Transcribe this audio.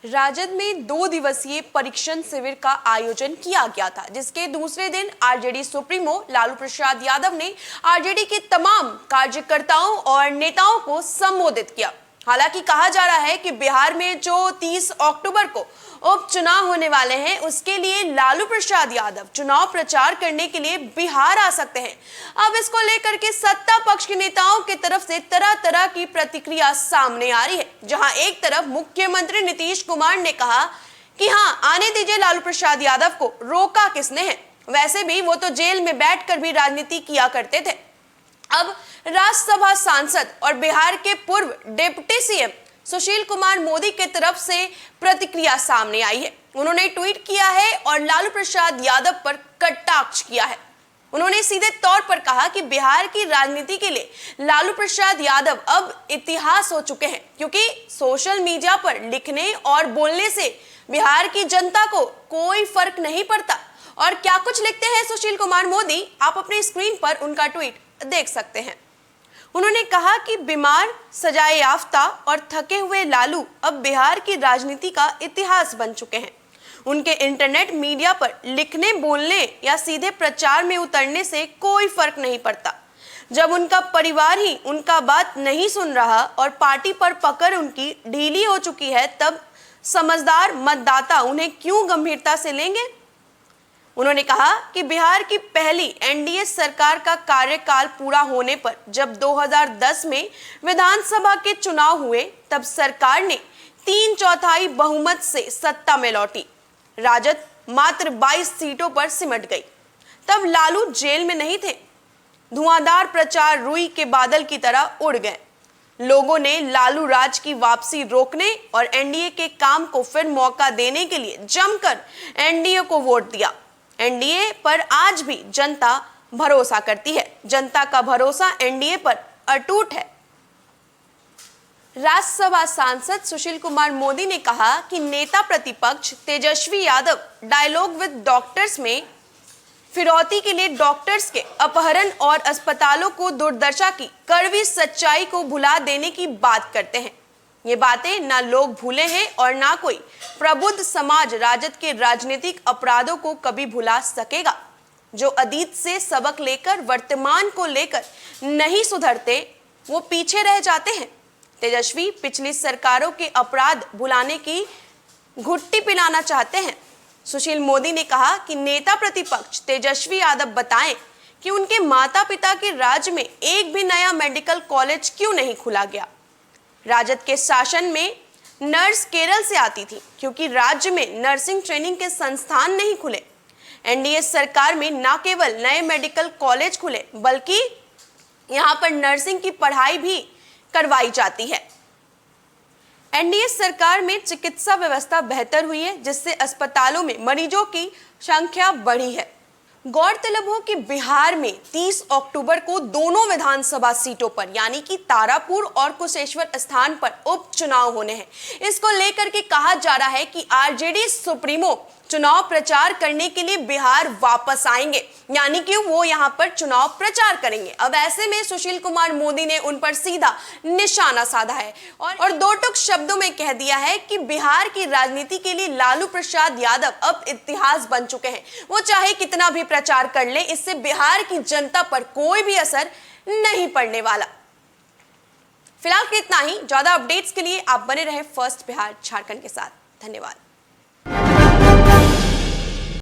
राजद में 2 दिवसीय परीक्षण शिविर का आयोजन किया गया था, जिसके दूसरे दिन आरजेडी सुप्रीमो लालू प्रसाद यादव ने आरजेडी के तमाम कार्यकर्ताओं और नेताओं को संबोधित किया। हालांकि कहा जा रहा है कि बिहार में जो 30 अक्टूबर को उपचुनाव होने वाले हैं, उसके लिए लालू प्रसाद यादव चुनाव प्रचार करने के लिए बिहार आ सकते हैं। अब इसको लेकर के सत्ता पक्ष के नेताओं की तरफ से तरह तरह की प्रतिक्रिया सामने आ रही है। जहां एक तरफ मुख्यमंत्री नीतीश कुमार ने कहा कि हां, आने दीजिए लालू प्रसाद यादव को, रोका किसने है, वैसे भी वो तो जेल में बैठकर भी राजनीति किया करते थे। अब राज्यसभा सांसद और बिहार के पूर्व डिप्टी सीएम सुशील कुमार मोदी की तरफ से प्रतिक्रिया सामने आई है। उन्होंने ट्वीट किया है और लालू प्रसाद यादव पर कटाक्ष किया है। उन्होंने सीधे तौर पर कहा कि बिहार की राजनीति के लिए लालू प्रसाद यादव अब इतिहास हो चुके हैं, क्योंकि सोशल मीडिया पर लिखने और बोलने से बिहार की जनता को कोई फर्क नहीं पड़ता। और क्या कुछ लिखते हैं सुशील कुमार मोदी, आप अपनी स्क्रीन पर उनका ट्वीट देख सकते हैं। उन्होंने कहा कि बीमार, सजाए याफ्ता और थके हुए लालू अब बिहार की राजनीति का इतिहास बन चुके हैं। उनके इंटरनेट मीडिया पर लिखने, बोलने या सीधे प्रचार में उतरने से कोई फर्क नहीं पड़ता। जब उनका परिवार ही उनका बात नहीं सुन रहा और पार्टी पर पकड़ उनकी ढीली हो चुकी है, तब समझदार मतदाता उन्हें क्यों गंभीरता से लेंगे। उन्होंने कहा कि बिहार की पहली एनडीए सरकार का कार्यकाल पूरा होने पर जब 2010 में विधानसभा के चुनाव हुए, तब सरकार ने 3/4 बहुमत से सत्ता में लौटी। राजद मात्र 22 सीटों पर सिमट गई। तब लालू जेल में नहीं थे। धुआंधार प्रचार रुई के बादल की तरह उड़ गए। लोगों ने लालू राज की वापसी रोकने और एनडीए के काम को फिर मौका देने के लिए जमकर एनडीए को वोट दिया। एनडीए पर आज भी जनता भरोसा करती है। जनता का भरोसा एनडीए पर अटूट है। राज्यसभा सांसद सुशील कुमार मोदी ने कहा कि नेता प्रतिपक्ष Tejashwi Yadav dialogue with doctors में फिरौती के लिए डॉक्टर्स के अपहरण और अस्पतालों को दुर्दशा की कड़वी सच्चाई को भुला देने की बात करते हैं। ये बातें ना लोग भूले हैं और ना कोई प्रबुद्ध समाज राजद के राजनीतिक अपराधों को कभी भुला सकेगा। जो अतीत से सबक लेकर वर्तमान को लेकर नहीं सुधरते, वो पीछे रह जाते हैं। तेजस्वी पिछली सरकारों के अपराध भुलाने की घुट्टी पिलाना चाहते हैं। सुशील मोदी ने कहा कि नेता प्रतिपक्ष तेजस्वी यादव बताएं कि उनके माता पिता के राज्य में एक भी नया मेडिकल कॉलेज क्यों नहीं खुला गया। राजद के शासन में नर्स केरल से आती थी, क्योंकि राज्य में नर्सिंग ट्रेनिंग के संस्थान नहीं खुले। एनडीए सरकार में न केवल नए मेडिकल कॉलेज खुले, बल्कि यहां पर नर्सिंग की पढ़ाई भी करवाई जाती है। एनडीए सरकार में चिकित्सा व्यवस्था बेहतर हुई है, जिससे अस्पतालों में मरीजों की संख्या बढ़ी है। गौरतलब हो कि बिहार में 30 अक्टूबर को दोनों विधानसभा सीटों पर यानी कि तारापुर और कुशेश्वर स्थान पर उपचुनाव होने हैं। इसको लेकर के कहा जा रहा है कि आरजेडी सुप्रीमो चुनाव प्रचार करने के लिए बिहार वापस आएंगे, यानी कि वो यहां पर चुनाव प्रचार करेंगे। अब ऐसे में सुशील कुमार मोदी ने उन पर सीधा निशाना साधा है और दो टूक शब्दों में कह दिया है कि बिहार की राजनीति के लिए लालू प्रसाद यादव अब इतिहास बन चुके हैं। वो चाहे कितना भी प्रचार कर ले, इससे बिहार की जनता पर कोई भी असर नहीं पड़ने वाला। फिलहाल इतना ही। ज्यादा अपडेट्स के लिए आप बने रहे फर्स्ट बिहार झारखंड के साथ। धन्यवाद।